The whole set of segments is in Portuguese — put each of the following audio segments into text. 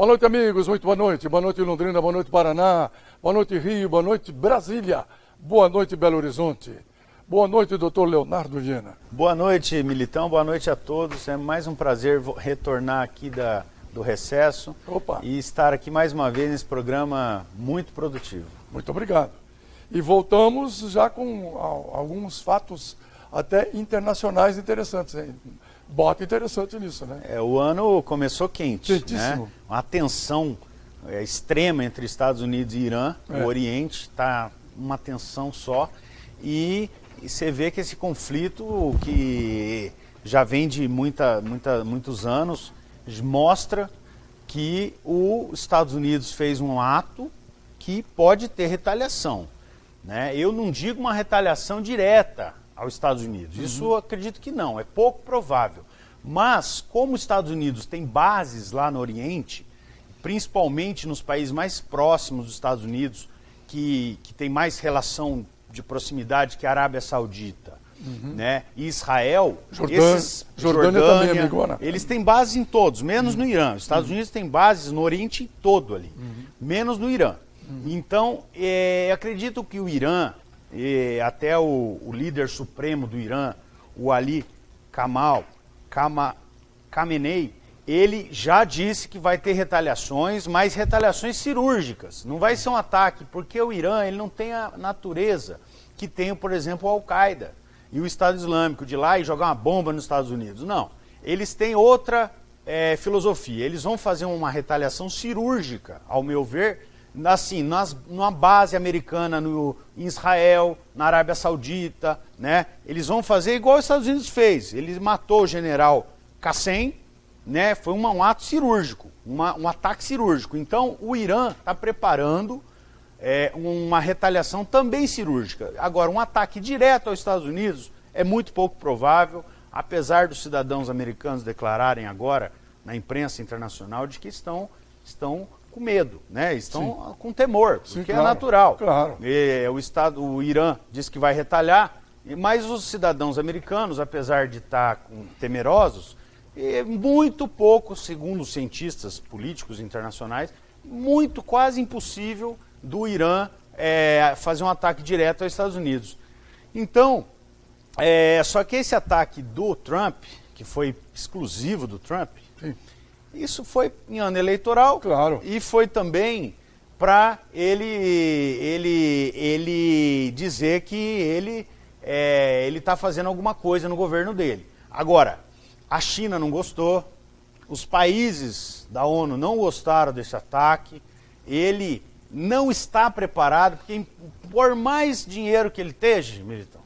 Boa noite, amigos. Muito boa noite. Boa noite, Londrina. Boa noite, Paraná. Boa noite, Rio. Boa noite, Brasília. Boa noite, Belo Horizonte. Boa noite, doutor Leonardo Viana. Boa noite, Militão. Boa noite a todos. É mais um prazer retornar aqui do recesso. Opa. E estar aqui mais uma vez nesse programa muito produtivo. Muito obrigado. E voltamos já com alguns fatos até internacionais interessantes, hein? Bota interessante nisso, né? O ano começou quente, Quentíssimo. né? Uma tensão extrema entre Estados Unidos e Irã. O Oriente está uma tensão só. E você vê que esse conflito, que já vem de muitos anos, mostra que os Estados Unidos fez um ato que pode ter retaliação, né? Eu não digo uma retaliação direta aos Estados Unidos, isso eu acredito que não, é pouco provável. Mas, como os Estados Unidos têm bases lá no Oriente, principalmente nos países mais próximos dos Estados Unidos, que tem mais relação de proximidade que a Arábia Saudita, né? E Israel, Jordânia também, amigona. Eles têm bases em todos, menos no Irã. Os Estados Unidos têm bases no Oriente todo ali, menos no Irã. Então, acredito que o Irã, até o líder supremo do Irã, o Ali Khamenei, ele já disse que vai ter retaliações, mas retaliações cirúrgicas. Não vai ser um ataque, porque o Irã ele não tem a natureza que tem, por exemplo, a Al-Qaeda e o Estado Islâmico de lá e jogar uma bomba nos Estados Unidos. Não. Eles têm outra filosofia. Eles vão fazer uma retaliação cirúrgica, ao meu ver, assim, numa base americana em Israel, na Arábia Saudita, né? Eles vão fazer igual os Estados Unidos fez. Ele matou o general Qassem, né? Foi um ato cirúrgico, um ataque cirúrgico. Então, o Irã está preparando uma retaliação também cirúrgica. Agora, um ataque direto aos Estados Unidos é muito pouco provável, apesar dos cidadãos americanos declararem agora na imprensa internacional de que estão com medo, né? Estão com temor, porque é natural. Claro. O Irã diz que vai retaliar, mas os cidadãos americanos, apesar de estar temerosos, muito pouco, segundo os cientistas políticos internacionais, quase impossível do Irã fazer um ataque direto aos Estados Unidos. Então, só que esse ataque do Trump, que foi exclusivo do Trump, sim, isso foi em ano eleitoral, claro, e foi também para ele dizer que ele está fazendo alguma coisa no governo dele. Agora, a China não gostou, os países da ONU não gostaram desse ataque, ele não está preparado, porque por mais dinheiro que ele esteja, Militão,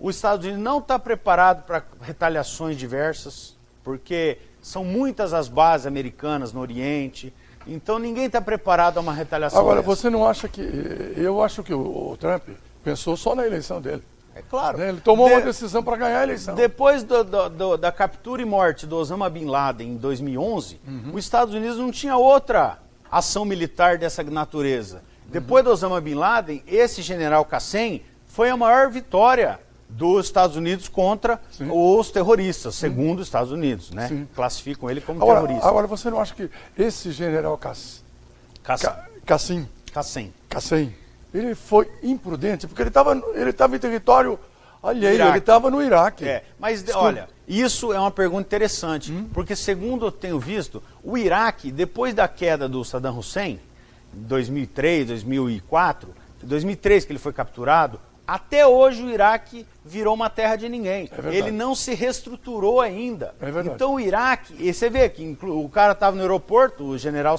os Estados Unidos não está preparado para retaliações diversas, porque são muitas as bases americanas no Oriente, então ninguém está preparado a uma retaliação. Agora, dessa. você não acha que... Eu acho que o Trump pensou só na eleição dele. É claro. Né? Ele tomou uma decisão para ganhar a eleição. Depois da captura e morte do Osama Bin Laden em 2011, os Estados Unidos não tinha outra ação militar dessa natureza. Depois do Osama Bin Laden, esse general Qassem foi a maior vitória dos Estados Unidos contra os terroristas, segundo os Estados Unidos, né? Sim. Classificam ele como terrorista. Agora, você não acha que esse general Qassem, ele foi imprudente? Porque ele estava em território alheio, ele estava no Iraque. Mas, olha, isso é uma pergunta interessante, porque segundo eu tenho visto, o Iraque, depois da queda do Saddam Hussein, em 2003, 2004, 2003 que ele foi capturado, até hoje o Iraque virou uma terra de ninguém. Ele não se reestruturou ainda. Então o Iraque, e você vê que o cara estava no aeroporto, o general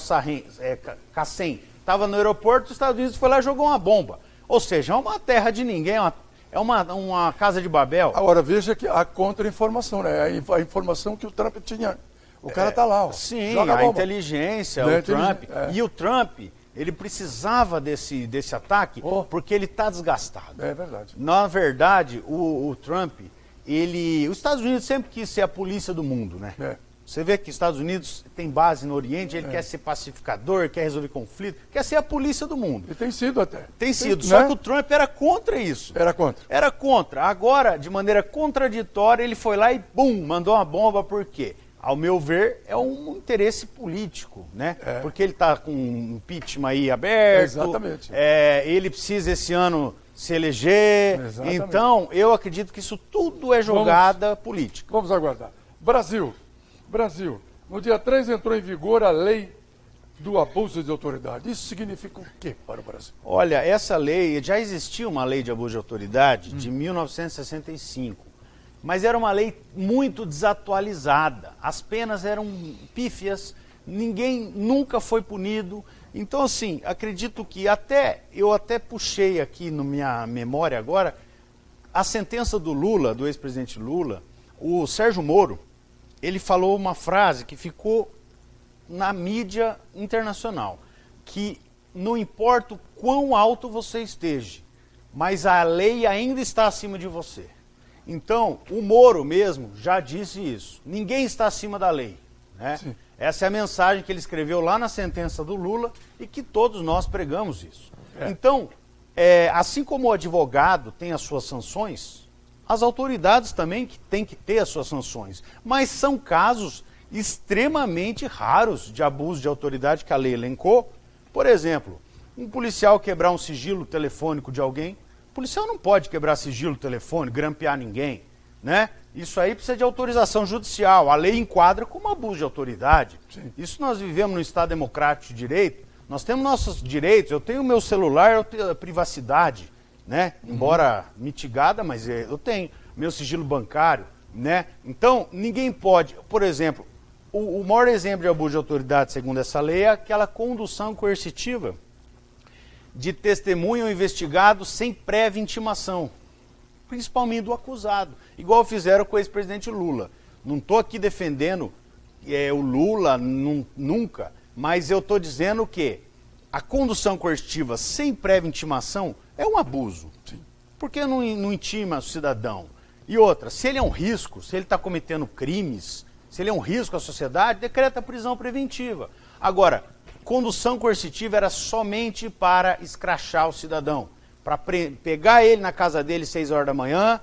Qassem estava no aeroporto, os Estados Unidos foi lá e jogou uma bomba. Ou seja, é uma terra de ninguém, é uma casa de Babel. Agora veja que a contra-informação, né? A informação que o Trump tinha. O cara está lá, ó. Sim, a inteligência, o Trump. E o Trump, ele precisava desse ataque porque ele está desgastado. É verdade. Na verdade, o Trump, os Estados Unidos sempre quis ser a polícia do mundo, né? Você vê que os Estados Unidos tem base no Oriente, ele quer ser pacificador, quer resolver conflito, quer ser a polícia do mundo. E tem sido até. Tem sido, só que o Trump era contra isso. Era contra. Era contra. Agora, de maneira contraditória, ele foi lá e, bum, mandou uma bomba, por quê? ao meu ver, é um interesse político, né? Porque ele está com um impeachment aí aberto. Exatamente. Ele precisa esse ano se eleger. Exatamente. Então, eu acredito que isso tudo é jogada política. Vamos aguardar. Brasil. No dia 3 entrou em vigor a lei do abuso de autoridade. Isso significa o quê para o Brasil? Olha, essa lei, já existia uma lei de abuso de autoridade de 1965, mas era uma lei muito desatualizada. As penas eram pífias, ninguém nunca foi punido. Então, assim, acredito que eu até puxei aqui na minha memória agora, a sentença do Lula, do ex-presidente Lula, o Sérgio Moro, ele falou uma frase que ficou na mídia internacional, que não importa o quão alto você esteja, mas a lei ainda está acima de você. Então, o Moro mesmo já disse isso. Ninguém está acima da lei, né? Essa é a mensagem que ele escreveu lá na sentença do Lula e que todos nós pregamos isso. Então, assim como o advogado tem as suas sanções, as autoridades também têm que ter as suas sanções. Mas são casos extremamente raros de abuso de autoridade que a lei elencou. Por exemplo, um policial quebrar um sigilo telefônico de alguém. O policial não pode quebrar sigilo telefônico, grampear ninguém, né? Isso aí precisa de autorização judicial. A lei enquadra como abuso de autoridade. Sim. Isso nós vivemos num Estado democrático de direito. Nós temos nossos direitos. Eu tenho o meu celular, eu tenho a privacidade, né? Embora mitigada, mas eu tenho meu sigilo bancário, né? Então, ninguém pode, por exemplo, o maior exemplo de abuso de autoridade, segundo essa lei, é aquela condução coercitiva de testemunho investigado sem prévia intimação, principalmente do acusado, igual fizeram com o ex-presidente Lula. Não estou aqui defendendo o Lula, nunca, mas eu estou dizendo que a condução coercitiva sem prévia intimação é um abuso. Sim. Porque não intima o cidadão. E outra, se ele é um risco, se ele está cometendo crimes, se ele é um risco à sociedade, decreta prisão preventiva. Agora, condução coercitiva era somente para escrachar o cidadão, para pegar ele na casa dele às 6 horas da manhã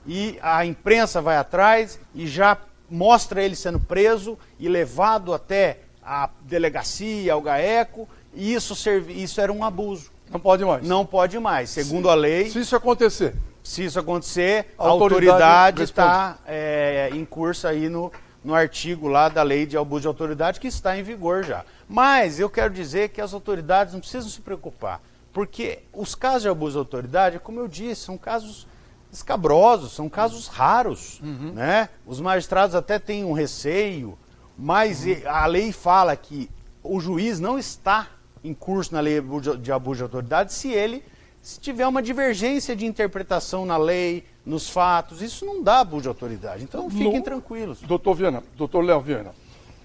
e a imprensa vai atrás e já mostra ele sendo preso e levado até a delegacia, ao GAECO, e isso era um abuso. Não pode mais. Não pode mais, segundo a lei. Se isso acontecer. Se isso acontecer, a autoridade está em curso aí no artigo lá da lei de abuso de autoridade, que está em vigor já. Mas eu quero dizer que as autoridades não precisam se preocupar, porque os casos de abuso de autoridade, como eu disse, são casos escabrosos, são casos raros, né? Os magistrados até têm um receio, mas a lei fala que o juiz não está em curso na lei de abuso de autoridade se tiver uma divergência de interpretação na lei, nos fatos. Isso não dá abuso de autoridade. Então fiquem tranquilos. Doutor Léo Viana,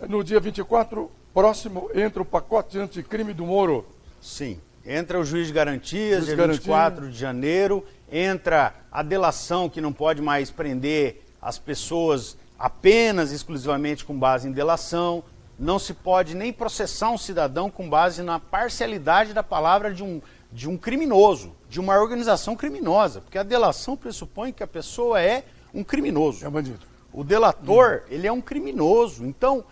no dia 24 próximo entra o pacote anticrime do Moro. Sim, entra o juiz de garantias, dia 24 de janeiro, entra a delação, que não pode mais prender as pessoas apenas, exclusivamente com base em delação. Não se pode nem processar um cidadão com base na parcialidade da palavra de um criminoso, de uma organização criminosa, porque a delação pressupõe que a pessoa é um criminoso. É um bandido. O delator, ele é um criminoso. Então,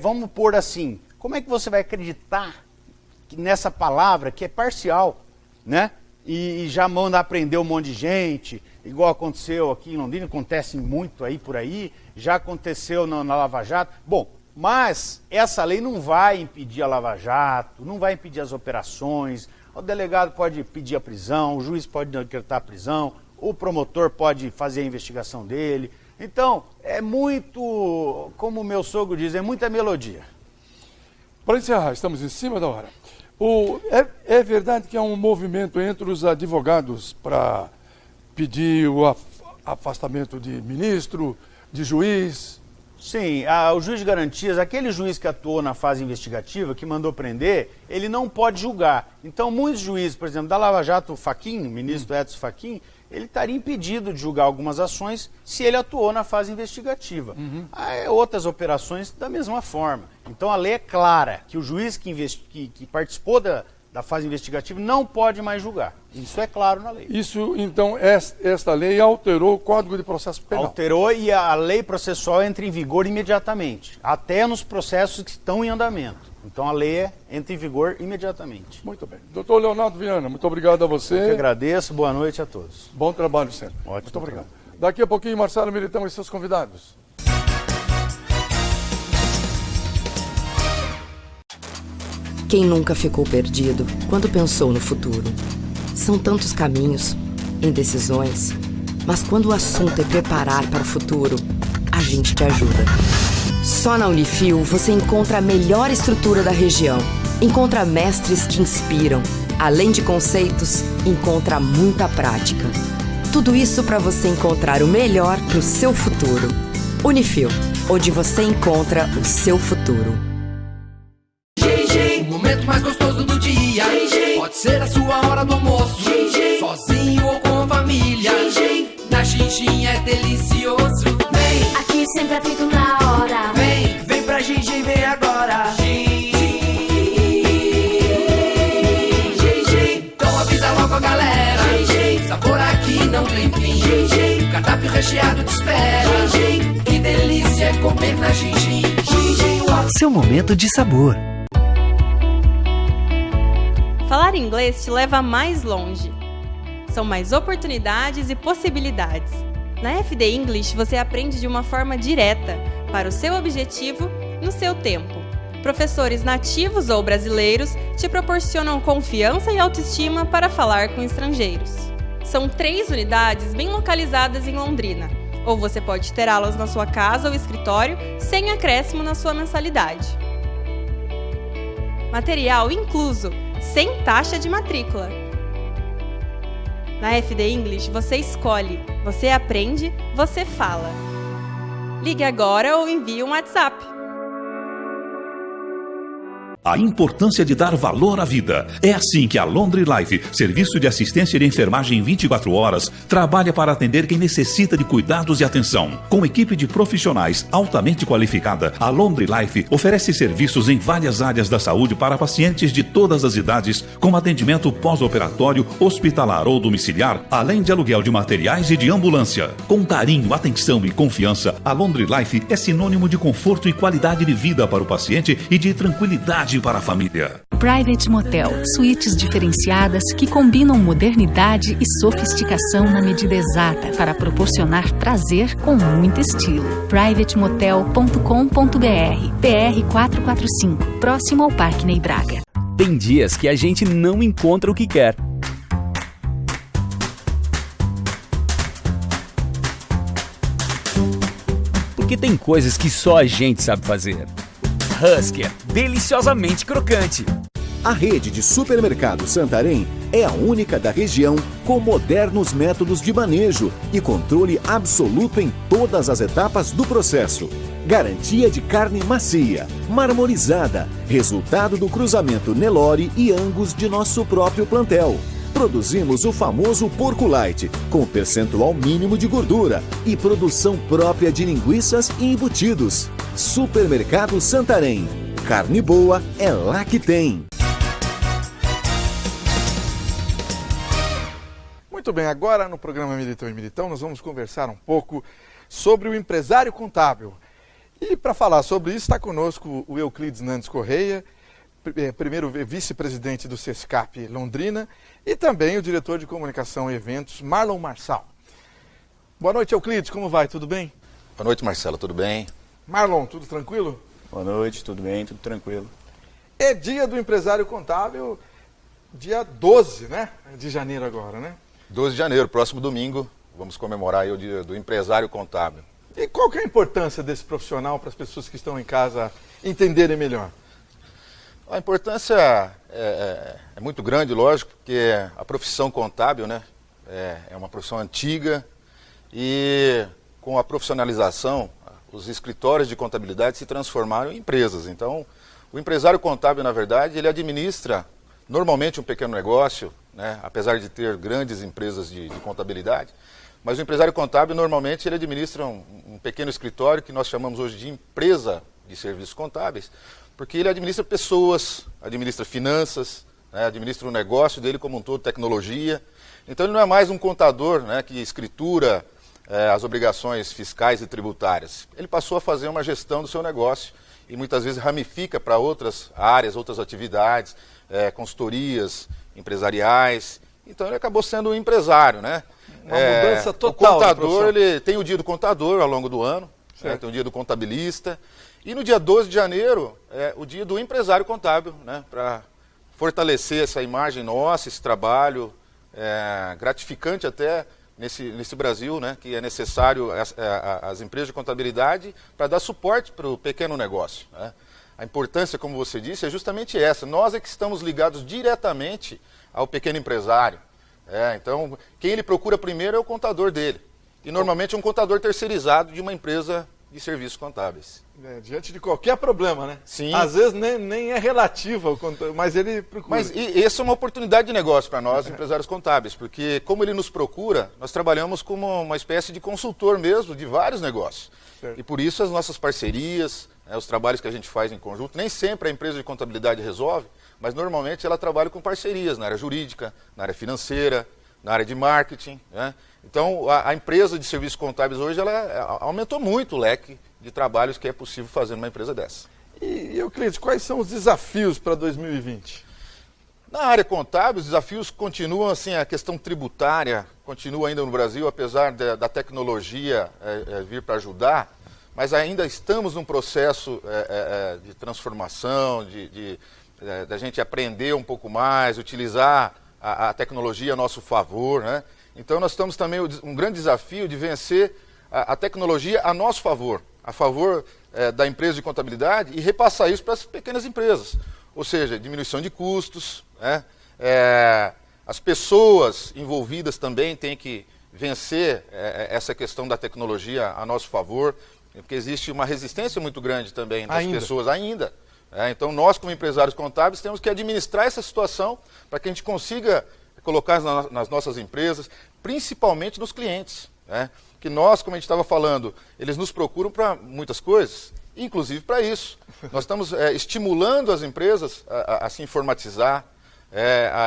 vamos pôr assim, como é que você vai acreditar nessa palavra que é parcial, né? E já manda prender um monte de gente, igual aconteceu aqui em Londrina, acontece muito aí por aí, já aconteceu na Lava Jato. Bom, mas essa lei não vai impedir a Lava Jato, não vai impedir as operações. O delegado pode pedir a prisão, o juiz pode decretar a prisão, o promotor pode fazer a investigação dele. Então, é muito, como o meu sogro diz, é muita melodia. Para encerrar, estamos em cima da hora. É verdade que há um movimento entre os advogados para pedir o afastamento de ministro, de juiz? Sim, o juiz de garantias, aquele juiz que atuou na fase investigativa, que mandou prender, ele não pode julgar. Então, muitos juízes, por exemplo, da Lava Jato, o Fachin, o ministro Edson Fachin, ele estaria impedido de julgar algumas ações se ele atuou na fase investigativa. Outras operações da mesma forma. Então, a lei é clara, que o juiz que participou da da fase investigativa, não pode mais julgar. Isso é claro na lei. Isso, então, esta lei alterou o Código de Processo Penal. Alterou e a lei processual entra em vigor imediatamente, até nos processos que estão em andamento. Então a lei entra em vigor imediatamente. Muito bem. Doutor Leonardo Viana, muito obrigado a você. Eu que agradeço, boa noite a todos. Bom trabalho sempre. Ótimo. Muito obrigado. Daqui a pouquinho, Marcelo Militão e seus convidados. Quem nunca ficou perdido quando pensou no futuro? São tantos caminhos, indecisões, mas quando o assunto é preparar para o futuro, a gente te ajuda. Só na Unifil você encontra a melhor estrutura da região, encontra mestres que inspiram, além de conceitos, encontra muita prática. Tudo isso para você encontrar o melhor para o seu futuro. Unifil, onde você encontra o seu futuro. O momento mais gostoso do dia. Pode ser a sua hora do almoço, sozinho ou com a família. Na Xinxin é delicioso. Vem, aqui sempre é feito na hora. vem pra Xinxin, vem agora. Então avisa logo a galera. Sabor aqui não tem fim. Cardápio recheado te espera. Que delícia é comer na Xinxin. Seu momento de sabor. Falar inglês te leva mais longe. São mais oportunidades e possibilidades. Na FD English você aprende de uma forma direta, para o seu objetivo, no seu tempo. Professores nativos ou brasileiros te proporcionam confiança e autoestima para falar com estrangeiros. São 3 unidades bem localizadas em Londrina, ou você pode ter aulas na sua casa ou escritório sem acréscimo na sua mensalidade. Material incluso, sem taxa de matrícula. Na FD English você escolhe, você aprende, você fala. Ligue agora ou envie um WhatsApp. A importância de dar valor à vida. É assim que a Londri Life, serviço de assistência de enfermagem 24 horas, trabalha para atender quem necessita de cuidados e atenção. Com equipe de profissionais altamente qualificada, a Londri Life oferece serviços em várias áreas da saúde para pacientes de todas as idades, como atendimento pós-operatório, hospitalar ou domiciliar, além de aluguel de materiais e de ambulância. Com carinho, atenção e confiança, a Londri Life é sinônimo de conforto e qualidade de vida para o paciente e de tranquilidade para a família. Private Motel, suítes diferenciadas que combinam modernidade e sofisticação na medida exata para proporcionar prazer com muito estilo. privatemotel.com.br, PR 445, próximo ao Parque Ney Braga. Tem dias que a gente não encontra o que quer. Porque tem coisas que só a gente sabe fazer. Husky, deliciosamente crocante. A rede de supermercado Santarém é a única da região com modernos métodos de manejo e controle absoluto em todas as etapas do processo. Garantia de carne macia, marmorizada, resultado do cruzamento Nelore e Angus de nosso próprio plantel. Produzimos o famoso Porco Light, com percentual mínimo de gordura e produção própria de linguiças e embutidos. Supermercado Santarém. Carne boa é lá que tem. Muito bem, agora no programa Militão e Militão nós vamos conversar um pouco sobre o empresário contábil. E para falar sobre isso está conosco o Euclides Nandes Correia, primeiro vice-presidente do Sescap Londrina, e também o diretor de comunicação e eventos, Marlon Marçal. Boa noite, Euclides, como vai? Tudo bem? Boa noite, Marcelo, tudo bem? Marlon, tudo tranquilo? Boa noite, tudo bem, tudo tranquilo. É dia do empresário contábil, dia 12, né? De janeiro agora, né? 12 de janeiro, próximo domingo, vamos comemorar aí o dia do empresário contábil. E qual que é a importância desse profissional para as pessoas que estão em casa entenderem melhor? A importância é muito grande, lógico, porque a profissão contábil, né, é uma profissão antiga e com a profissionalização, os escritórios de contabilidade se transformaram em empresas. Então, o empresário contábil, na verdade, ele administra normalmente um pequeno negócio, né, apesar de ter grandes empresas de contabilidade, mas o empresário contábil, normalmente, ele administra um pequeno escritório que nós chamamos hoje de empresa de serviços contábeis, porque ele administra pessoas, administra finanças, né, administra o negócio dele como um todo, tecnologia. Então ele não é mais um contador, né, que escritura as obrigações fiscais e tributárias. Ele passou a fazer uma gestão do seu negócio e muitas vezes ramifica para outras áreas, outras atividades, consultorias empresariais. Então ele acabou sendo um empresário, né? Uma mudança total. O contador, ele tem o dia do contador ao longo do ano, né, tem o dia do contabilista. E no dia 12 de janeiro, o dia do empresário contábil, né, para fortalecer essa imagem nossa, esse trabalho gratificante até nesse Brasil, né, que é necessário as empresas de contabilidade para dar suporte para o pequeno negócio, né? A importância, como você disse, é justamente essa. Nós é que estamos ligados diretamente ao pequeno empresário. Então, quem ele procura primeiro é o contador dele. E normalmente é um contador terceirizado de uma empresa de serviços contábeis. Diante de qualquer problema, né? Sim. Às vezes nem é relativo ao contador, mas ele procura. Mas essa é uma oportunidade de negócio para nós, empresários contábeis, porque como ele nos procura, nós trabalhamos como uma espécie de consultor mesmo de vários negócios. Certo. E por isso as nossas parcerias, os trabalhos que a gente faz em conjunto, nem sempre a empresa de contabilidade resolve, mas normalmente ela trabalha com parcerias na área jurídica, na área financeira, na área de marketing, né? Então, a empresa de serviços contábeis hoje, ela aumentou muito o leque de trabalhos que é possível fazer numa empresa dessa. E Euclides, quais são os desafios para 2020? Na área contábil, os desafios continuam, assim, a questão tributária continua ainda no Brasil, apesar da tecnologia vir para ajudar, mas ainda estamos num processo de transformação, da gente aprender um pouco mais, utilizar a tecnologia a nosso favor, né? Então nós estamos também um grande desafio de vencer a tecnologia a nosso favor, a favor da empresa de contabilidade e repassar isso para as pequenas empresas. Ou seja, diminuição de custos, né? As pessoas envolvidas também têm que vencer essa questão da tecnologia a nosso favor, porque existe uma resistência muito grande também das pessoas ainda. Então nós, como empresários contábeis, temos que administrar essa situação para que a gente consiga colocar nas nossas empresas, principalmente nos clientes, né? Que nós, como a gente estava falando, eles nos procuram para muitas coisas, inclusive para isso. Nós estamos estimulando as empresas a se informatizar,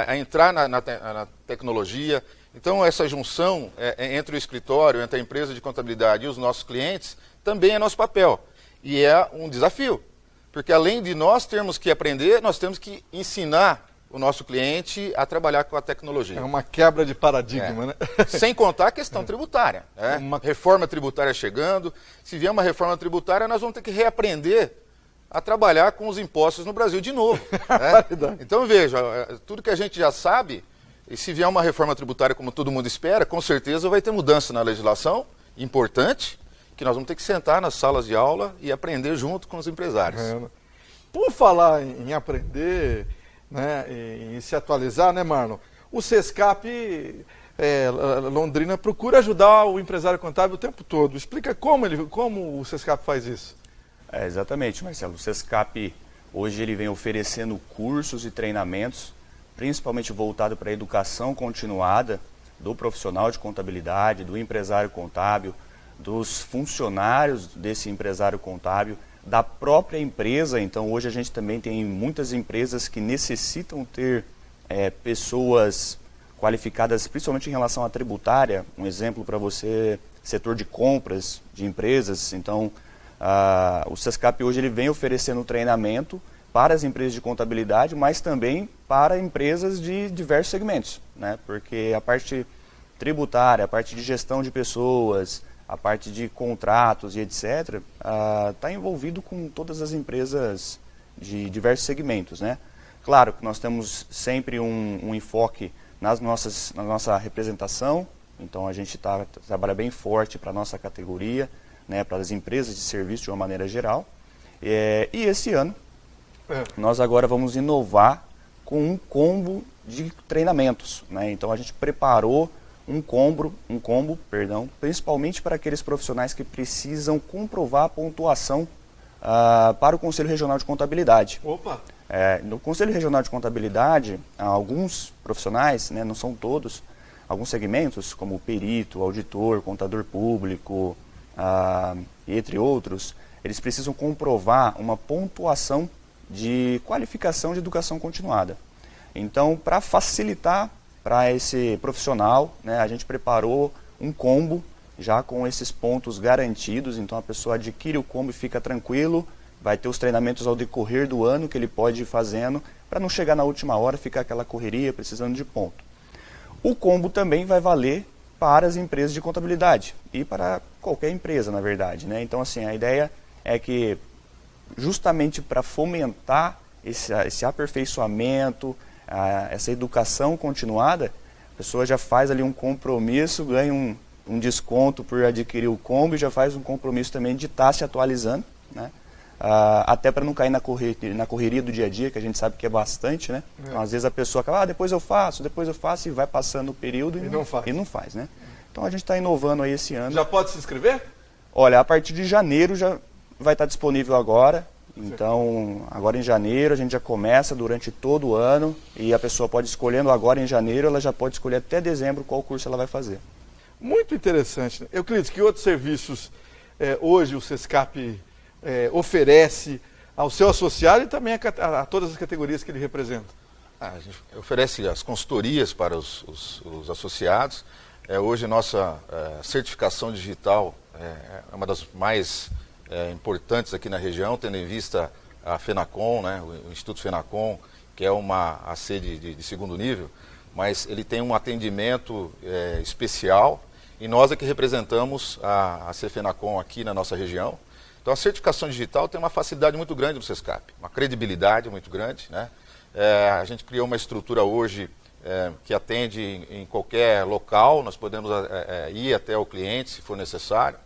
a entrar na tecnologia. Então essa junção entre o escritório, entre a empresa de contabilidade e os nossos clientes, também é nosso papel. E é um desafio, porque além de nós termos que aprender, nós temos que ensinar o nosso cliente a trabalhar com a tecnologia. É uma quebra de paradigma, né? Sem contar a questão tributária. Uma reforma tributária chegando. Se vier uma reforma tributária, nós vamos ter que reaprender a trabalhar com os impostos no Brasil de novo. Né? Então, veja, tudo que a gente já sabe, e se vier uma reforma tributária como todo mundo espera, com certeza vai ter mudança na legislação, importante, que nós vamos ter que sentar nas salas de aula e aprender junto com os empresários. Por falar em aprender, né, em se atualizar, né, Marlon? O Sescap Londrina procura ajudar o empresário contábil o tempo todo. Explica como o Sescap faz isso. Exatamente, Marcelo. O Sescap hoje ele vem oferecendo cursos e treinamentos, principalmente voltado para a educação continuada do profissional de contabilidade, do empresário contábil, dos funcionários desse empresário contábil, da própria empresa. Então hoje a gente também tem muitas empresas que necessitam ter pessoas qualificadas, principalmente em relação à tributária. Um exemplo para você, setor de compras de empresas. Então o Sescap hoje ele vem oferecendo treinamento para as empresas de contabilidade, mas também para empresas de diversos segmentos, né? Porque a parte tributária, a parte de gestão de pessoas, a parte de contratos e etc., está envolvido com todas as empresas de diversos segmentos, né? Claro que nós temos sempre um enfoque na nossa representação, então a gente trabalha bem forte para a nossa categoria, né, para as empresas de serviço de uma maneira geral. E esse ano, nós agora vamos inovar com um combo de treinamentos, né? Então a gente preparou um combo, principalmente para aqueles profissionais que precisam comprovar a pontuação para o Conselho Regional de Contabilidade. Opa! No Conselho Regional de Contabilidade, alguns profissionais, né, não são todos, alguns segmentos, como perito, auditor, contador público, entre outros, eles precisam comprovar uma pontuação de qualificação de educação continuada. Então, para facilitar para esse profissional, né, a gente preparou um combo já com esses pontos garantidos. Então, a pessoa adquire o combo e fica tranquilo, vai ter os treinamentos ao decorrer do ano que ele pode ir fazendo, para não chegar na última hora e ficar aquela correria precisando de ponto. O combo também vai valer para as empresas de contabilidade e para qualquer empresa, na verdade, né? Então, assim, a ideia é que justamente para fomentar esse aperfeiçoamento, essa educação continuada, a pessoa já faz ali um compromisso, ganha um desconto por adquirir o combo e já faz um compromisso também de estar se atualizando, né? Até para não cair na correria do dia a dia, que a gente sabe que é bastante, né? Então, às vezes a pessoa acaba, depois eu faço, e vai passando o período e não faz, né? Então a gente está inovando aí esse ano. Já pode se inscrever? Olha, a partir de janeiro já vai estar disponível agora. Então, agora em janeiro a gente já começa durante todo o ano e a pessoa pode escolhendo agora em janeiro, ela já pode escolher até dezembro qual curso ela vai fazer. Muito interessante. Euclides, que outros serviços hoje o Sescap oferece ao seu associado e também a todas as categorias que ele representa? A gente oferece as consultorias para os associados. Hoje nossa certificação digital é uma das mais importantes aqui na região, tendo em vista a FENACON, né, o Instituto FENACON, que é a sede de segundo nível, mas ele tem um atendimento especial e nós é que representamos a CFENACON aqui na nossa região. Então a certificação digital tem uma facilidade muito grande no Sescap, uma credibilidade muito grande, né? A gente criou uma estrutura hoje que atende em qualquer local, nós podemos ir até o cliente se for necessário.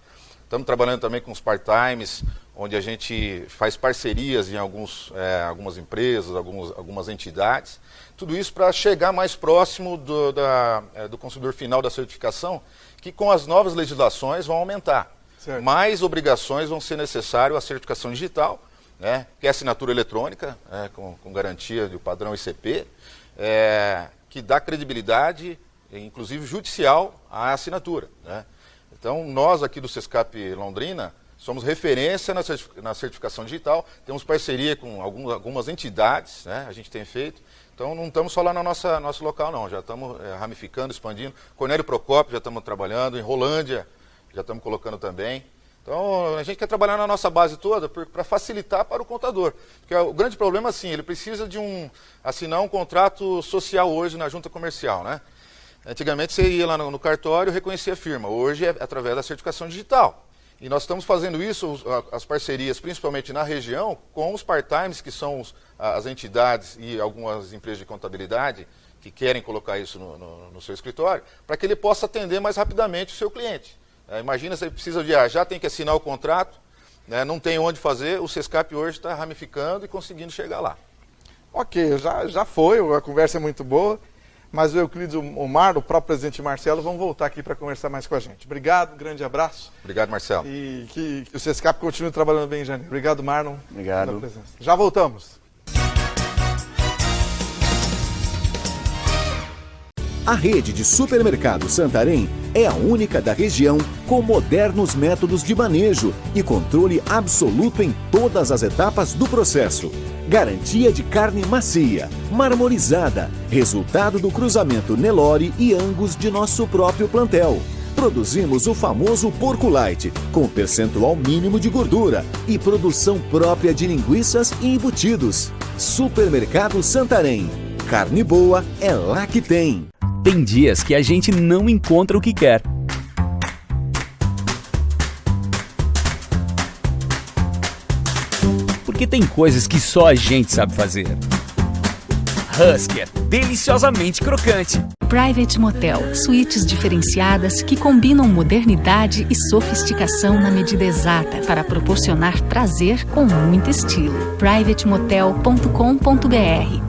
Estamos trabalhando também com os part-times, onde a gente faz parcerias em algumas empresas, algumas entidades. Tudo isso para chegar mais próximo do consumidor final da certificação, que com as novas legislações vão aumentar. Certo. Mais obrigações vão ser necessárias à certificação digital, né, que é assinatura eletrônica, com garantia do padrão ICP, que dá credibilidade, inclusive judicial, à assinatura, né? Então, nós aqui do Sescap Londrina somos referência na certificação digital, temos parceria com algumas entidades, né, a gente tem feito. Então, não estamos só lá no nosso local, não, já estamos ramificando, expandindo. Cornélio Procópio já estamos trabalhando, em Rolândia já estamos colocando também. Então, a gente quer trabalhar na nossa base toda para facilitar para o contador. Porque o grande problema, assim, ele precisa de assinar um contrato social hoje na junta comercial, né? Antigamente você ia lá no cartório e reconhecia a firma. Hoje é através da certificação digital. E nós estamos fazendo isso, as parcerias, principalmente na região, com os part-times, que são as entidades e algumas empresas de contabilidade que querem colocar isso no seu escritório, para que ele possa atender mais rapidamente o seu cliente. Imagina, se ele precisa viajar, tem que assinar o contrato, né, não tem onde fazer, o Sescap hoje está ramificando e conseguindo chegar lá. Ok, já foi, a conversa é muito boa. Mas o Euclides, o Mar, o próprio presidente Marcelo, vão voltar aqui para conversar mais com a gente. Obrigado, um grande abraço. Obrigado, Marcelo. E que o Sescap continue trabalhando bem em janeiro. Obrigado, Marlon. Obrigado. Pela presença. Já voltamos. A rede de supermercados Santarém é a única da região com modernos métodos de manejo e controle absoluto em todas as etapas do processo. Garantia de carne macia, marmorizada, resultado do cruzamento Nelore e Angus de nosso próprio plantel. Produzimos o famoso porco light, com percentual mínimo de gordura e produção própria de linguiças e embutidos. Supermercado Santarém. Carne boa é lá que tem. Tem dias que a gente não encontra o que quer. Porque tem coisas que só a gente sabe fazer. Husker, deliciosamente crocante. Private Motel, suítes diferenciadas que combinam modernidade e sofisticação na medida exata para proporcionar prazer com muito estilo. privatemotel.com.br,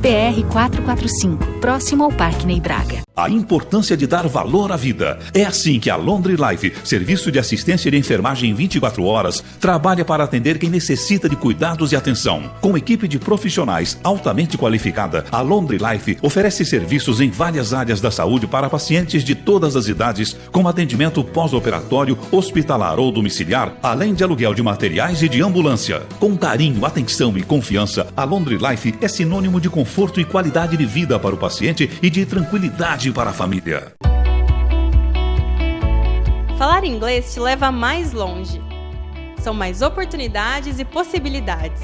PR 445, próximo ao Parque Ney Braga. A importância de dar valor à vida. É assim que a Laundry Life, serviço de assistência de enfermagem 24 horas, trabalha para atender quem necessita de cuidados e atenção. Com equipe de profissionais altamente qualificada, a Laundry Life oferece serviços em várias áreas da saúde para pacientes de todas as idades, com atendimento pós-operatório, hospitalar ou domiciliar, além de aluguel de materiais e de ambulância. Com carinho, atenção e confiança, a Londre Life é sinônimo de conforto e qualidade de vida para o paciente e de tranquilidade para a família. Falar inglês te leva mais longe. São mais oportunidades e possibilidades.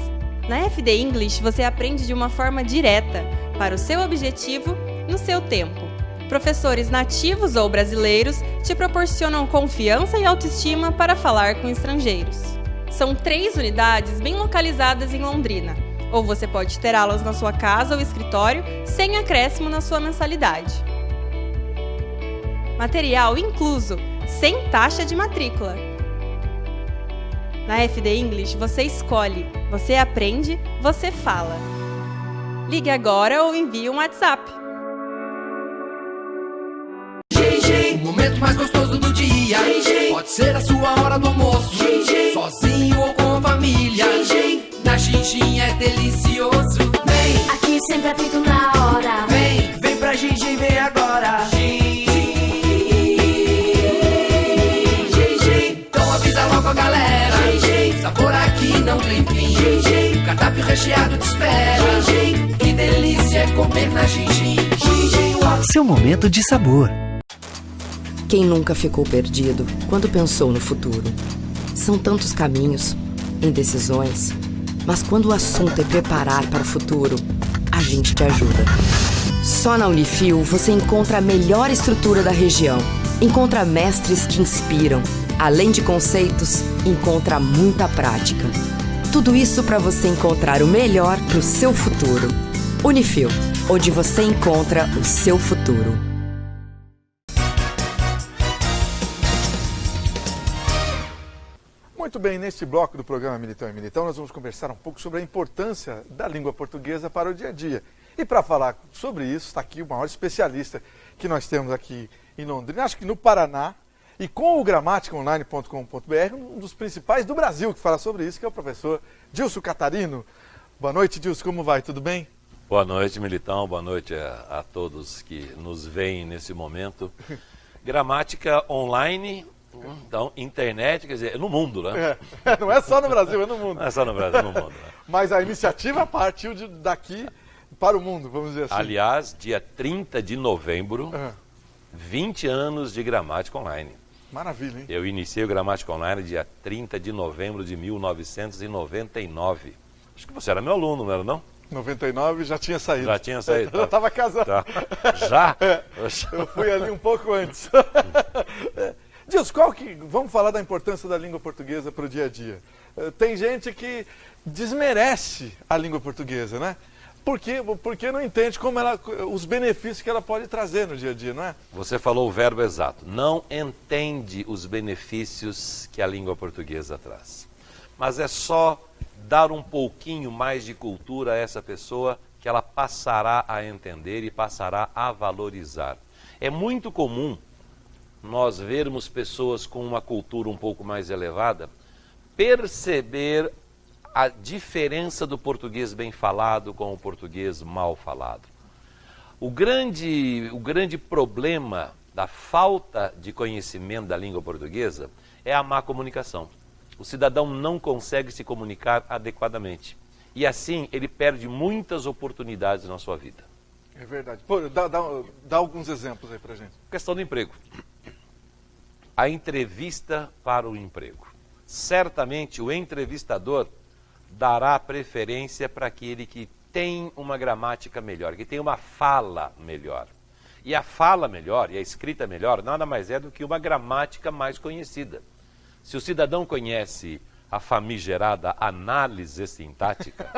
Na FD English você aprende de uma forma direta, para o seu objetivo, no seu tempo. Professores nativos ou brasileiros te proporcionam confiança e autoestima para falar com estrangeiros. São 3 unidades bem localizadas em Londrina, ou você pode ter aulas na sua casa ou escritório sem acréscimo na sua mensalidade. Material incluso, sem taxa de matrícula. Na FD English você escolhe, você aprende, você fala. Ligue agora ou envie um WhatsApp. O momento mais gostoso do dia. Pode ser a sua hora do almoço. Sozinho ou com a família. Na Xinxin é delicioso. Vem, Aqui sempre é feito na hora. vem pra Xinxin, vem agora. Então avisa logo a galera. Sabor aqui não tem fim. O cardápio recheado te espera. Que delícia é comer na Xinxin. Seu momento de sabor. Quem nunca ficou perdido quando pensou no futuro? São tantos caminhos, indecisões, mas quando o assunto é preparar para o futuro, a gente te ajuda. Só na Unifil você encontra a melhor estrutura da região. Encontra mestres que inspiram. Além de conceitos, encontra muita prática. Tudo isso para você encontrar o melhor para o seu futuro. Unifil, onde você encontra o seu futuro. Muito bem, neste bloco do programa Militão e Militão, nós vamos conversar um pouco sobre a importância da língua portuguesa para o dia a dia. E para falar sobre isso, está aqui o maior especialista que nós temos aqui em Londrina, acho que no Paraná, e com o gramaticaonline.com.br, um dos principais do Brasil que fala sobre isso, que é o professor Dilson Catarino. Boa noite, Dilson, como vai? Tudo bem? Boa noite, Militão. Boa noite a todos que nos veem nesse momento. Gramática online, então, internet, quer dizer, no mundo, né? Não é só no Brasil, é no mundo. Não é só no Brasil, é no mundo. Né? Mas a iniciativa partiu daqui para o mundo, vamos dizer assim. Aliás, dia 30 de novembro, 20 anos de gramática online. Maravilha, hein? Eu iniciei o Gramática Online dia 30 de novembro de 1999. Acho que você era meu aluno, não era não? 99 já tinha saído. Já tinha saído. Já estava casado. Tá. Já? Eu fui ali um pouco antes. Dilson, vamos falar da importância da língua portuguesa para o dia a dia. Tem gente que desmerece a língua portuguesa, né? Porque não entende os benefícios que ela pode trazer no dia a dia, não é? Você falou o verbo exato. Não entende os benefícios que a língua portuguesa traz. Mas é só dar um pouquinho mais de cultura a essa pessoa que ela passará a entender e passará a valorizar. É muito comum nós vermos pessoas com uma cultura um pouco mais elevada perceber a diferença do português bem falado com o português mal falado. O grande problema da falta de conhecimento da língua portuguesa é a má comunicação. O cidadão não consegue se comunicar adequadamente. E assim ele perde muitas oportunidades na sua vida. É verdade. Pô, dá alguns exemplos aí pra gente. Questão do emprego. A entrevista para o emprego. Certamente o entrevistador dará preferência para aquele que tem uma gramática melhor, que tem uma fala melhor. E a fala melhor e a escrita melhor nada mais é do que uma gramática mais conhecida. Se o cidadão conhece a famigerada análise sintática,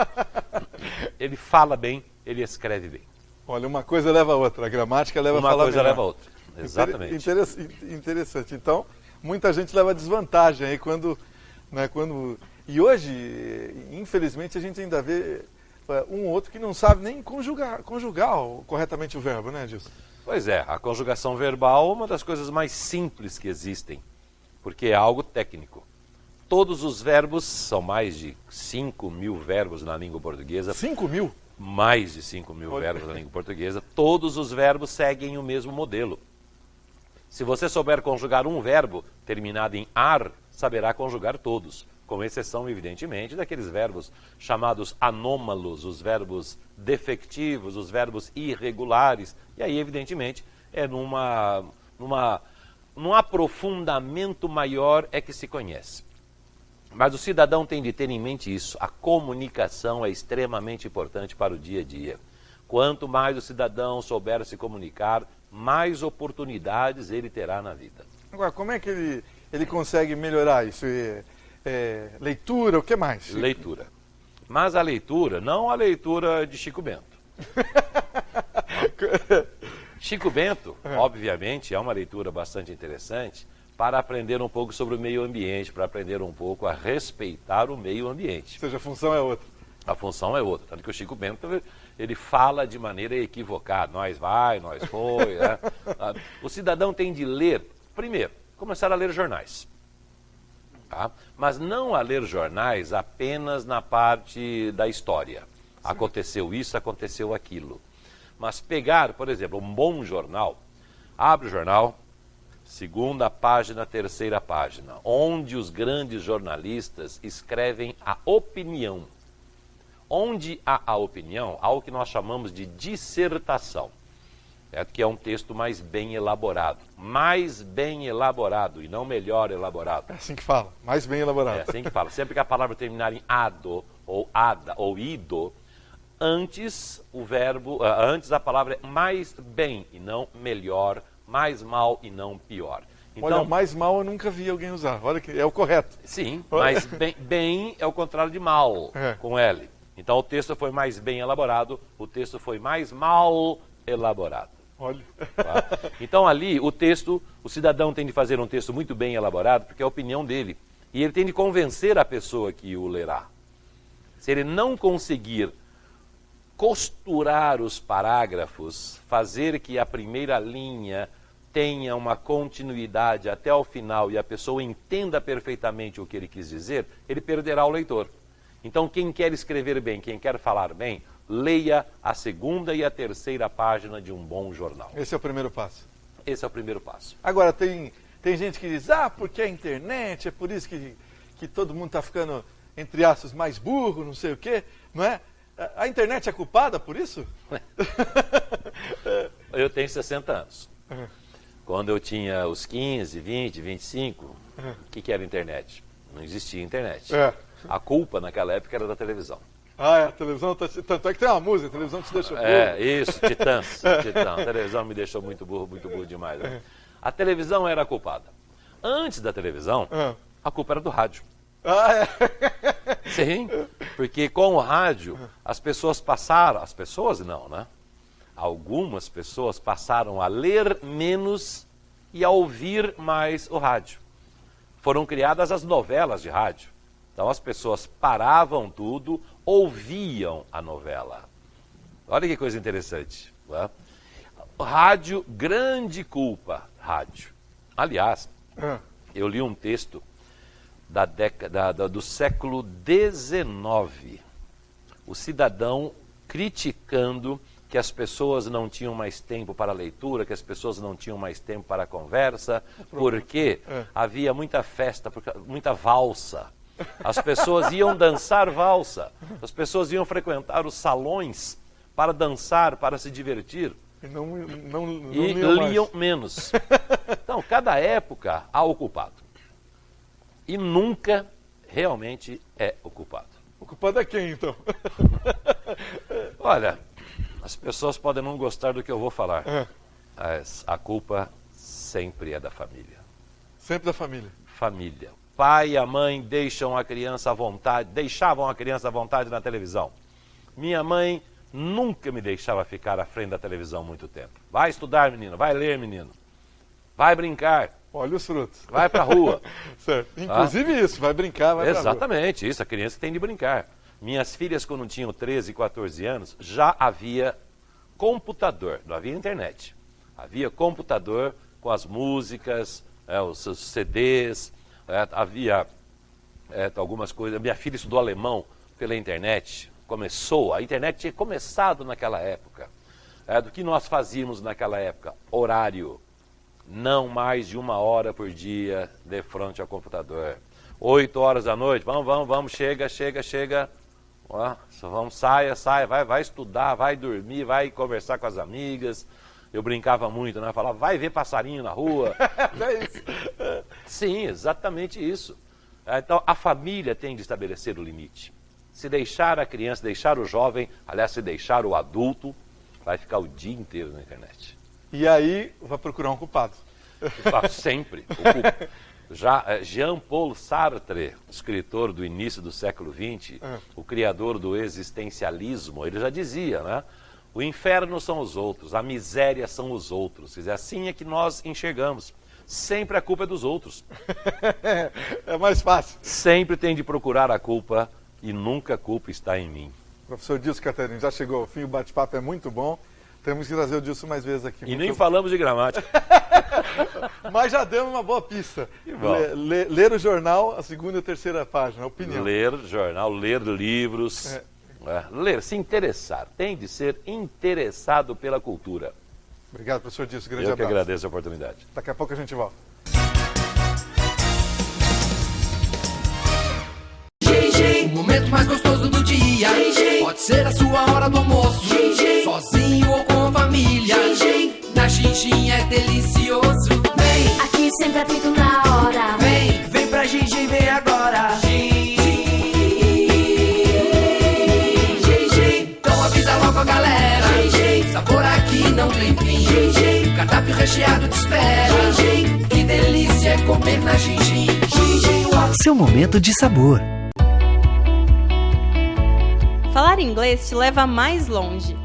ele fala bem, ele escreve bem. Olha, uma coisa leva a outra, a gramática leva a falar Uma coisa melhor. leva a outra, exatamente. Interessante. Então, muita gente leva desvantagem aí quando... E hoje, infelizmente, a gente ainda vê um ou outro que não sabe nem conjugar corretamente o verbo, né, Dilson? Pois é, a conjugação verbal é uma das coisas mais simples que existem, porque é algo técnico. Todos os verbos, são mais de 5.000 verbos na língua portuguesa. 5.000? mais de 5 mil verbos na língua portuguesa. Todos os verbos seguem o mesmo modelo. Se você souber conjugar um verbo terminado em ar, saberá conjugar todos, com exceção, evidentemente, daqueles verbos chamados anômalos, os verbos defectivos, os verbos irregulares. E aí, evidentemente, é num aprofundamento maior é que se conhece. Mas o cidadão tem de ter em mente isso. A comunicação é extremamente importante para o dia a dia. Quanto mais o cidadão souber se comunicar, mais oportunidades ele terá na vida. Agora, como é que ele consegue melhorar isso? Leitura, o que mais? Leitura. Mas a leitura, não a leitura de Chico Bento. Chico Bento, obviamente, é uma leitura bastante interessante para aprender um pouco sobre o meio ambiente, para aprender um pouco a respeitar o meio ambiente. Ou seja, a função é outra. A função é outra. Tanto que o Chico Bento, ele fala de maneira equivocada. Nós vai, nós foi. Né? O cidadão tem de ler, primeiro, começar a ler jornais. Tá? Mas não a ler jornais apenas na parte da história. Aconteceu isso, aconteceu aquilo. Mas pegar, por exemplo, um bom jornal, abre o jornal, segunda página, terceira página, onde os grandes jornalistas escrevem a opinião. Onde há a opinião, há o que nós chamamos de dissertação, certo? Que é um texto mais bem elaborado e não melhor elaborado. É assim que fala, mais bem elaborado. É assim que fala. Sempre que a palavra terminar em ado, ou ada, ou ido, antes a palavra é mais bem e não melhor, mais mal e não pior. Então, olha, mais mal eu nunca vi alguém usar. Olha que é o correto. Sim, mas bem é o contrário de mal, com L. Então o texto foi mais bem elaborado, o texto foi mais mal elaborado. Olha. Tá? Então ali o cidadão tem de fazer um texto muito bem elaborado, porque é a opinião dele. E ele tem de convencer a pessoa que o lerá. Se ele não conseguir costurar os parágrafos, fazer que a primeira linha tenha uma continuidade até o final e a pessoa entenda perfeitamente o que ele quis dizer, ele perderá o leitor. Então, quem quer escrever bem, quem quer falar bem, leia a segunda e a terceira página de um bom jornal. Esse é o primeiro passo. Esse é o primeiro passo. Agora, tem gente que diz, porque a internet, é por isso que todo mundo está ficando, entre aspas, mais burro, não sei o quê, não é? A internet é culpada por isso? Eu tenho 60 anos. Quando eu tinha os 15, 20, 25, o que era internet? Não existia internet. A culpa naquela época era da televisão. A televisão, tanto é que tem uma música, a televisão te deixou burro. Isso, Titãs. Titã. A televisão me deixou muito burro demais. Né? A televisão era a culpada. Antes da televisão, a culpa era do rádio. Sim, porque com o rádio as pessoas passaram, algumas pessoas passaram a ler menos e a ouvir mais o rádio. Foram criadas as novelas de rádio. Então as pessoas paravam tudo, ouviam a novela. Olha que coisa interessante. Né? Rádio, grande culpa, rádio. Aliás, eu li um texto do século XIX, o cidadão criticando que as pessoas não tinham mais tempo para leitura, que as pessoas não tinham mais tempo para conversa, porque havia muita festa, muita valsa. As pessoas iam dançar valsa, as pessoas iam frequentar os salões para dançar, para se divertir. E liam menos. Então, cada época há o culpado. E nunca realmente é o culpado. O culpado é quem, então? Olha, as pessoas podem não gostar do que eu vou falar, mas a culpa sempre é da família. Sempre da família? Família. Pai e a mãe deixavam a criança à vontade na televisão. Minha mãe nunca me deixava ficar à frente da televisão muito tempo. Vai estudar, menino, vai ler, menino. Vai brincar. Olha os frutos. Vai pra rua. Certo. Inclusive isso, vai brincar, vai pra rua. Exatamente, isso, a criança tem de brincar. Minhas filhas, quando tinham 13 e 14 anos, já havia computador, não havia internet. Havia computador com as músicas, os CDs, havia algumas coisas. Minha filha estudou alemão pela internet, começou, a internet tinha começado naquela época. Do que nós fazíamos naquela época? Horário. Não mais de 1 hora por dia de frente ao computador. 8 horas da noite, vamos, chega. Vamos, saia, vai estudar, vai dormir, vai conversar com as amigas. Eu brincava muito, né? Falava, vai ver passarinho na rua. É isso. Sim, exatamente isso. Então, a família tem de estabelecer o limite. Se deixar a criança, deixar o jovem, aliás, se deixar o adulto, vai ficar o dia inteiro na internet. E aí, vai procurar um culpado. Sempre. Já Jean-Paul Sartre, escritor do início do século XX, o criador do existencialismo, ele já dizia, né? O inferno são os outros, a miséria são os outros. Quer dizer, assim é que nós enxergamos. Sempre a culpa é dos outros. É mais fácil. Sempre tem de procurar a culpa e nunca a culpa está em mim. Professor Dilson Catarino, já chegou ao fim, o bate-papo é muito bom. Temos que trazer o Dilson mais vezes aqui. E nem falamos de gramática. Mas já demos uma boa pista. Ler o jornal, a 2ª e a 3ª página, a opinião. Ler jornal, ler livros. Ler, se interessar. Tem de ser interessado pela cultura. Obrigado, professor Dilson. Grande abraço. Eu que abraço. agradeço a oportunidade. Daqui a pouco a gente volta. O momento mais gostoso do dia. Pode ser a sua hora do almoço. Sozinho ou com família. Na Xinxin é delicioso. Vem, aqui sempre é feito na hora. Vem pra Xinxin, vem agora. Então avisa logo a galera. Sabor aqui não tem fim. Cardápio recheado te espera. Que delícia é comer na Xinxin. Seu momento de sabor. Falar inglês te leva mais longe.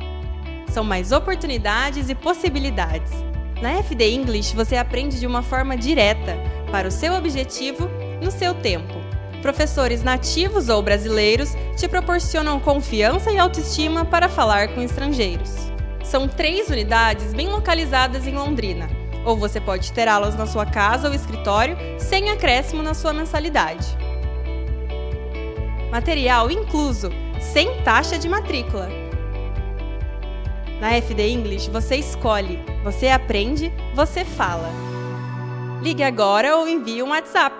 São mais oportunidades e possibilidades. Na FD English você aprende de uma forma direta, para o seu objetivo, no seu tempo. Professores nativos ou brasileiros te proporcionam confiança e autoestima para falar com estrangeiros. São 3 unidades bem localizadas em Londrina, ou você pode ter aulas na sua casa ou escritório sem acréscimo na sua mensalidade. Material incluso, sem taxa de matrícula. Na FD English você escolhe, você aprende, você fala. Ligue agora ou envie um WhatsApp.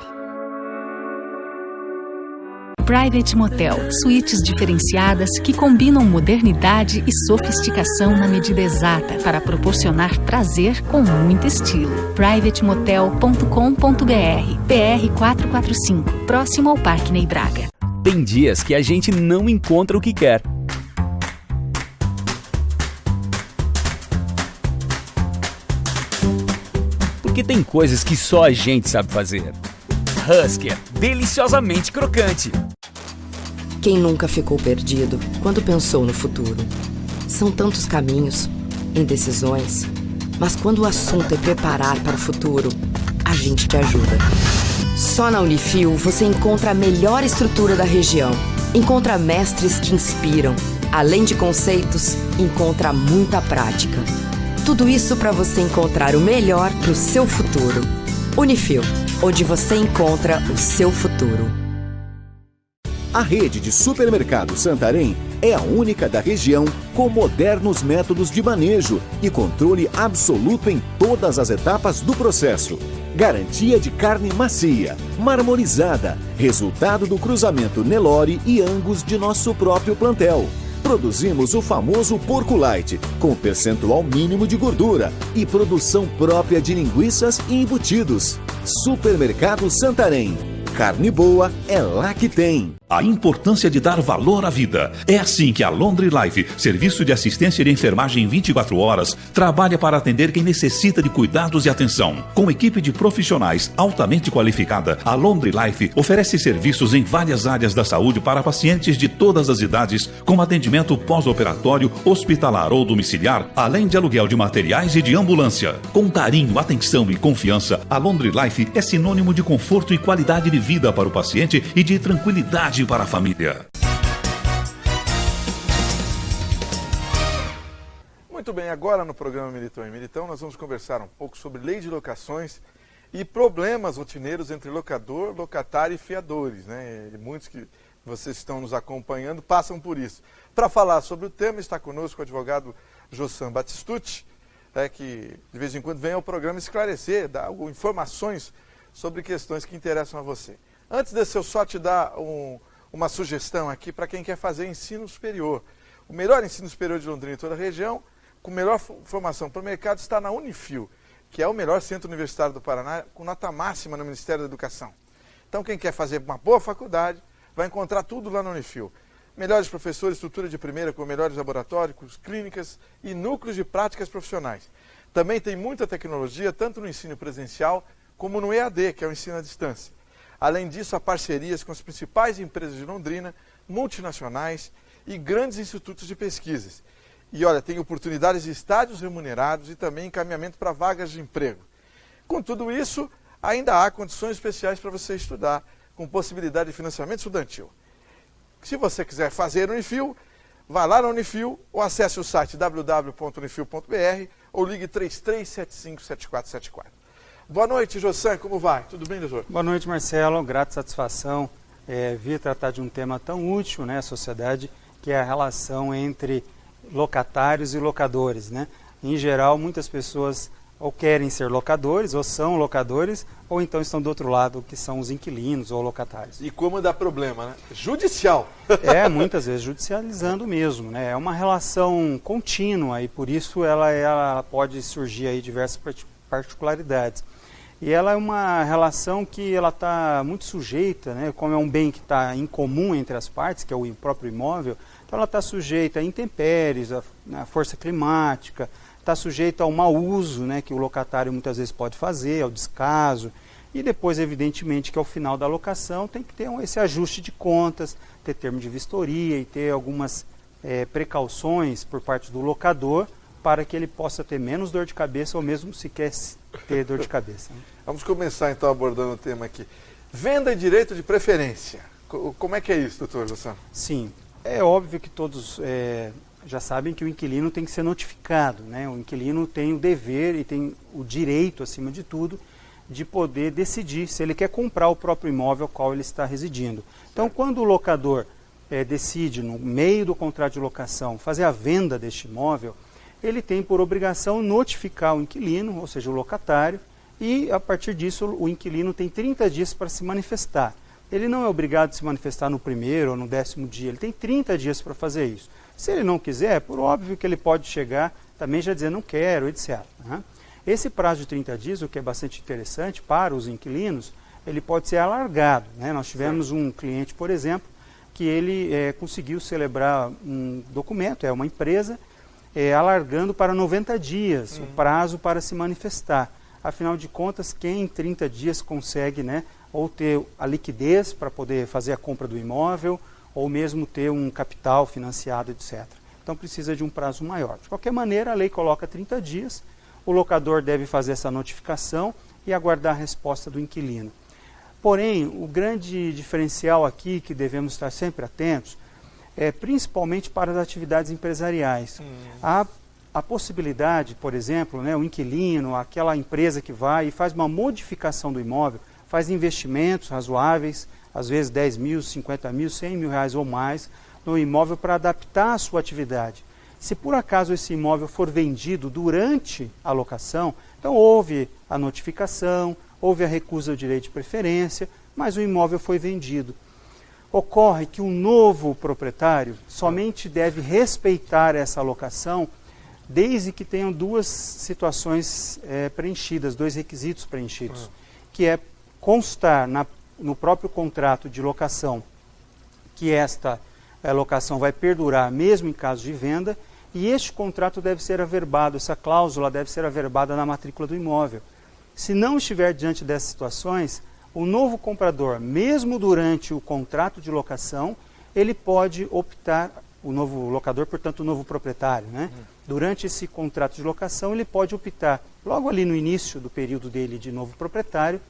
Private Motel, suítes diferenciadas que combinam modernidade e sofisticação na medida exata para proporcionar prazer com muito estilo. privatemotel.com.br, PR 445, próximo ao Parque Ney Braga. Tem dias que a gente não encontra o que quer. Porque tem coisas que só a gente sabe fazer. Husker, deliciosamente crocante. Quem nunca ficou perdido quando pensou no futuro? São tantos caminhos, indecisões, mas quando o assunto é preparar para o futuro, a gente te ajuda. Só na Unifil você encontra a melhor estrutura da região. Encontra mestres que inspiram. Além de conceitos, encontra muita prática. Tudo isso para você encontrar o melhor para o seu futuro. Unifil, onde você encontra o seu futuro. A rede de supermercados Santarém é a única da região com modernos métodos de manejo e controle absoluto em todas as etapas do processo. Garantia de carne macia, marmorizada, resultado do cruzamento Nelore e Angus de nosso próprio plantel. Produzimos o famoso porco light, com percentual mínimo de gordura e produção própria de linguiças e embutidos. Supermercado Santarém. Carne boa é lá que tem. A importância de dar valor à vida. É assim que a Laundry Life, serviço de assistência de enfermagem 24 horas, trabalha para atender quem necessita de cuidados e atenção. Com equipe de profissionais altamente qualificada, a Laundry Life oferece serviços em várias áreas da saúde para pacientes de todas as idades, com atendimento pós-operatório, hospitalar ou domiciliar, além de aluguel de materiais e de ambulância. Com carinho, atenção e confiança, a Laundry Life é sinônimo de conforto e qualidade de vida para o paciente e de tranquilidade para a família. Muito bem, agora no programa Militão e Militão nós vamos conversar um pouco sobre lei de locações e problemas rotineiros entre locador, locatário e fiadores, né? E muitos que vocês estão nos acompanhando, passam por isso. Para falar sobre o tema, está conosco o advogado Josan Batistucci, que de vez em quando vem ao programa esclarecer, dar informações sobre questões que interessam a você. Antes desse, eu só te dar uma sugestão aqui para quem quer fazer ensino superior. O melhor ensino superior de Londrina e toda a região, com melhor formação para o mercado, está na Unifil, que é o melhor centro universitário do Paraná, com nota máxima no Ministério da Educação. Então, quem quer fazer uma boa faculdade, vai encontrar tudo lá na Unifil. Melhores professores, estrutura de primeira, com melhores laboratórios, clínicas e núcleos de práticas profissionais. Também tem muita tecnologia, tanto no ensino presencial, como no EAD, que é o ensino à distância. Além disso, há parcerias com as principais empresas de Londrina, multinacionais e grandes institutos de pesquisas. E olha, tem oportunidades de estágios remunerados e também encaminhamento para vagas de emprego. Com tudo isso, ainda há condições especiais para você estudar, com possibilidade de financiamento estudantil. Se você quiser fazer Unifil, vá lá na Unifil ou acesse o site www.unifil.br ou ligue 3375-7474. Boa noite, Josan, como vai? Tudo bem, doutor? Boa noite, Marcelo. Grata satisfação vir tratar de um tema tão útil, né, à sociedade, que é a relação entre locatários e locadores, né? Em geral, muitas pessoas ou querem ser locadores, ou são locadores, ou então estão do outro lado, que são os inquilinos ou locatários. E como dá problema, né? Judicial. Muitas vezes judicializando mesmo, né? É uma relação contínua e por isso ela pode surgir aí diversas particularidades. E ela é uma relação que ela está muito sujeita, né? Como é um bem que está em comum entre as partes, que é o próprio imóvel, então ela está sujeita a intempéries, a força climática, está sujeito ao mau uso, né, que o locatário muitas vezes pode fazer, ao descaso, e depois, evidentemente, que ao final da locação tem que ter esse ajuste de contas, ter termo de vistoria e ter algumas precauções por parte do locador para que ele possa ter menos dor de cabeça ou mesmo sequer ter dor de cabeça. Né? Vamos começar então abordando o tema aqui. Venda e direito de preferência. Como é que é isso, doutor Josan? Sim, é óbvio que todos já sabem que o inquilino tem que ser notificado, né? O inquilino tem o dever e tem o direito, acima de tudo, de poder decidir se ele quer comprar o próprio imóvel ao qual ele está residindo. Então, quando o locador decide, no meio do contrato de locação, fazer a venda deste imóvel, ele tem por obrigação notificar o inquilino, ou seja, o locatário, e a partir disso o inquilino tem 30 dias para se manifestar. Ele não é obrigado a se manifestar no primeiro ou no 10º dia, ele tem 30 dias para fazer isso. Se ele não quiser, por óbvio que ele pode chegar também já dizer não quero, etc. Né? Esse prazo de 30 dias, o que é bastante interessante para os inquilinos, ele pode ser alargado. Né? Nós tivemos um cliente, por exemplo, que ele conseguiu celebrar um documento, uma empresa, alargando para 90 dias o prazo para se manifestar. Afinal de contas, quem em 30 dias consegue, né, ou ter a liquidez para poder fazer a compra do imóvel, ou mesmo ter um capital financiado, etc. Então precisa de um prazo maior. De qualquer maneira, a lei coloca 30 dias, o locador deve fazer essa notificação e aguardar a resposta do inquilino. Porém, o grande diferencial aqui, que devemos estar sempre atentos, é principalmente para as atividades empresariais. A possibilidade, por exemplo, né, o inquilino, aquela empresa que vai e faz uma modificação do imóvel, faz investimentos razoáveis, às vezes 10 mil, 50 mil, 100 mil reais ou mais, no imóvel para adaptar a sua atividade. Se por acaso esse imóvel for vendido durante a locação, então houve a notificação, houve a recusa do direito de preferência, mas o imóvel foi vendido. Ocorre que o novo proprietário somente deve respeitar essa locação desde que tenham duas situações preenchidas, dois requisitos preenchidos, que é constar no próprio contrato de locação que esta locação vai perdurar mesmo em caso de venda, e este contrato deve ser averbado, essa cláusula deve ser averbada na matrícula do imóvel. Se não estiver diante dessas situações, o novo comprador, mesmo durante o contrato de locação, ele pode optar, o novo locador, portanto o novo proprietário, né? Durante esse contrato de locação, ele pode optar, logo ali no início do período dele de novo proprietário,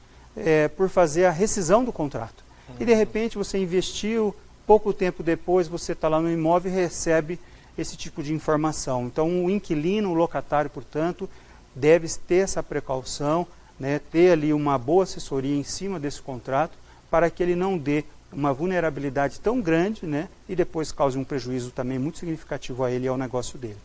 por fazer a rescisão do contrato. E de repente você investiu, pouco tempo depois você está lá no imóvel e recebe esse tipo de informação. Então o inquilino, o locatário, portanto, deve ter essa precaução, né, ter ali uma boa assessoria em cima desse contrato para que ele não dê uma vulnerabilidade tão grande, né, e depois cause um prejuízo também muito significativo a ele e ao negócio dele.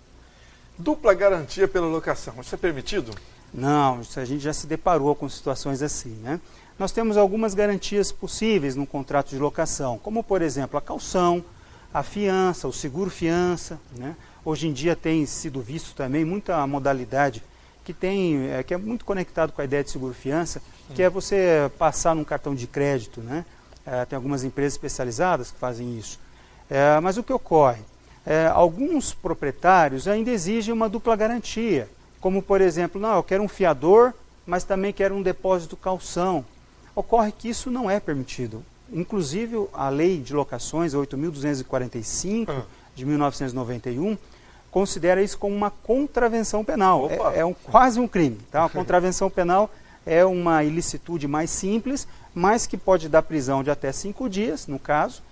Dupla garantia pela locação, isso é permitido? Não, isso a gente já se deparou com situações assim, né? Nós temos algumas garantias possíveis no contrato de locação, como por exemplo a caução, a fiança, o seguro-fiança, né? Hoje em dia tem sido visto também muita modalidade que é muito conectado com a ideia de seguro-fiança, que é você passar num cartão de crédito, né? Tem algumas empresas especializadas que fazem isso. Mas o que ocorre? Alguns proprietários ainda exigem uma dupla garantia, como por exemplo, não, eu quero um fiador, mas também quero um depósito calção. Ocorre que isso não é permitido. Inclusive a lei de locações 8.245 de 1991 considera isso como uma contravenção penal. Quase um crime. Tá? A contravenção penal é uma ilicitude mais simples, mas que pode dar prisão de até 5 dias, no caso,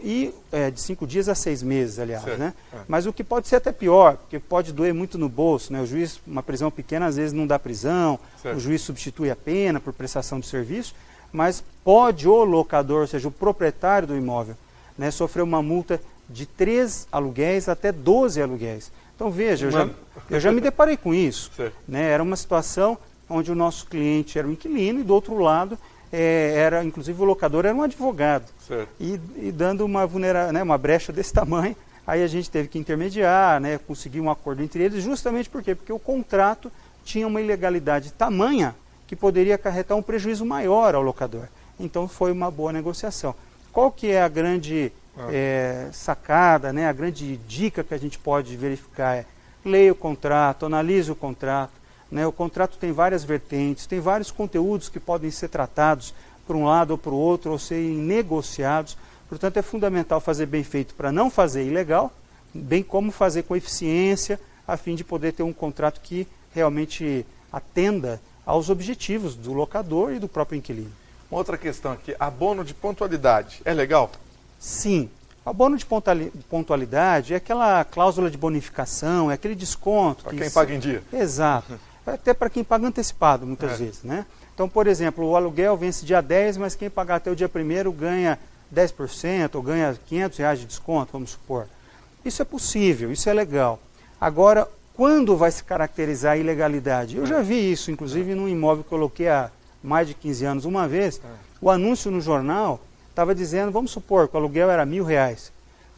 e de 5 dias a 6 meses, aliás. Né? Mas o que pode ser até pior, porque pode doer muito no bolso. Né? O juiz, uma prisão pequena, às vezes não dá prisão, o juiz substitui a pena por prestação de serviço, mas pode o locador, ou seja, o proprietário do imóvel, né, sofrer uma multa de 3 aluguéis até 12 aluguéis. Então veja, eu já me deparei com isso. Né? Era uma situação onde o nosso cliente era um inquilino e do outro lado, inclusive o locador era um advogado. E dando uma brecha desse tamanho, aí a gente teve que intermediar, né, conseguir um acordo entre eles, justamente por quê? Porque o contrato tinha uma ilegalidade tamanha que poderia acarretar um prejuízo maior ao locador. Então foi uma boa negociação. Qual que é a grande sacada, né, a grande dica que a gente pode verificar? Leia o contrato, analise o contrato. Né, o contrato tem várias vertentes, tem vários conteúdos que podem ser tratados por um lado ou por outro, ou serem negociados. Portanto, é fundamental fazer bem feito para não fazer ilegal, bem como fazer com eficiência, a fim de poder ter um contrato que realmente atenda aos objetivos do locador e do próprio inquilino. Uma outra questão aqui, abono de pontualidade, é legal? Sim. Abono de pontualidade é aquela cláusula de bonificação, é aquele desconto. Para quem paga em dia. Exato. Até para quem paga antecipado, muitas vezes. Né? Então, por exemplo, o aluguel vence dia 10, mas quem pagar até o dia 1º ganha 10% ou ganha R$500 de desconto, vamos supor. Isso é possível, isso é legal. Agora, quando vai se caracterizar a ilegalidade? Eu já vi isso, inclusive, num imóvel que eu coloquei há mais de 15 anos uma vez. O anúncio no jornal estava dizendo, vamos supor, que o aluguel era R$1.000.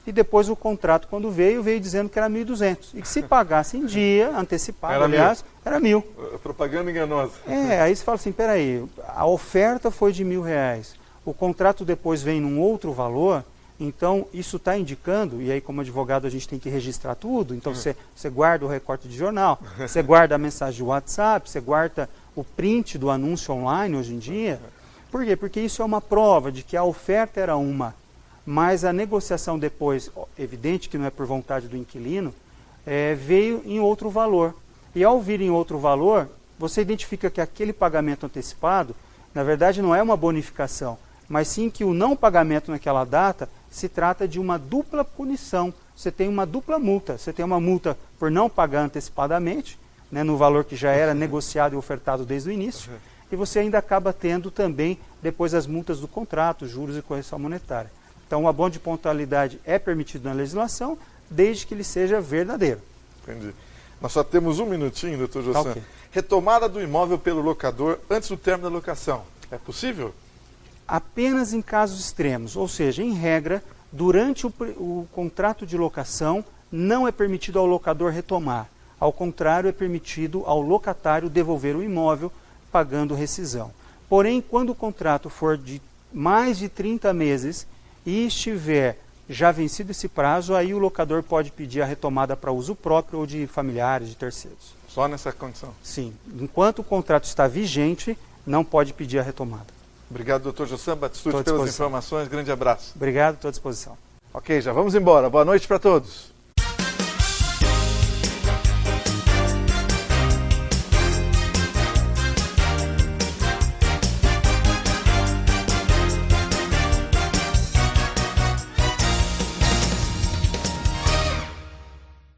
E depois o contrato, quando veio dizendo que era 1.200. E que se pagasse em dia, antecipado, era 1.000. Propaganda enganosa. Aí você fala assim, peraí, a oferta foi de R$1.000. O contrato depois vem num outro valor. Então, isso está indicando, e aí como advogado a gente tem que registrar tudo, então você guarda o recorte de jornal, você guarda a mensagem de WhatsApp, você guarda o print do anúncio online hoje em dia. Por quê? Porque isso é uma prova de que a oferta era uma, mas a negociação depois, evidente que não é por vontade do inquilino, veio em outro valor. E ao vir em outro valor, você identifica que aquele pagamento antecipado, na verdade não é uma bonificação, mas sim que o não pagamento naquela data se trata de uma dupla punição. Você tem uma dupla multa. Você tem uma multa por não pagar antecipadamente, né, no valor que já era negociado e ofertado desde o início, e você ainda acaba tendo também depois as multas do contrato, juros e correção monetária. Então o abono de pontualidade é permitido na legislação, desde que ele seja verdadeiro. Entendi. Nós só temos um minutinho, doutor Jossan. Okay. Retomada do imóvel pelo locador antes do término da locação. É possível? Apenas em casos extremos, ou seja, em regra, durante o contrato de locação, não é permitido ao locador retomar. Ao contrário, é permitido ao locatário devolver o imóvel pagando rescisão. Porém, quando o contrato for de mais de 30 meses e estiver já vencido esse prazo, aí o locador pode pedir a retomada para uso próprio ou de familiares, de terceiros. Só nessa condição? Sim. Enquanto o contrato está vigente, não pode pedir a retomada. Obrigado, doutor Jossan Batistucci, pelas informações. Grande abraço. Obrigado, estou à disposição. Ok, já vamos embora. Boa noite para todos.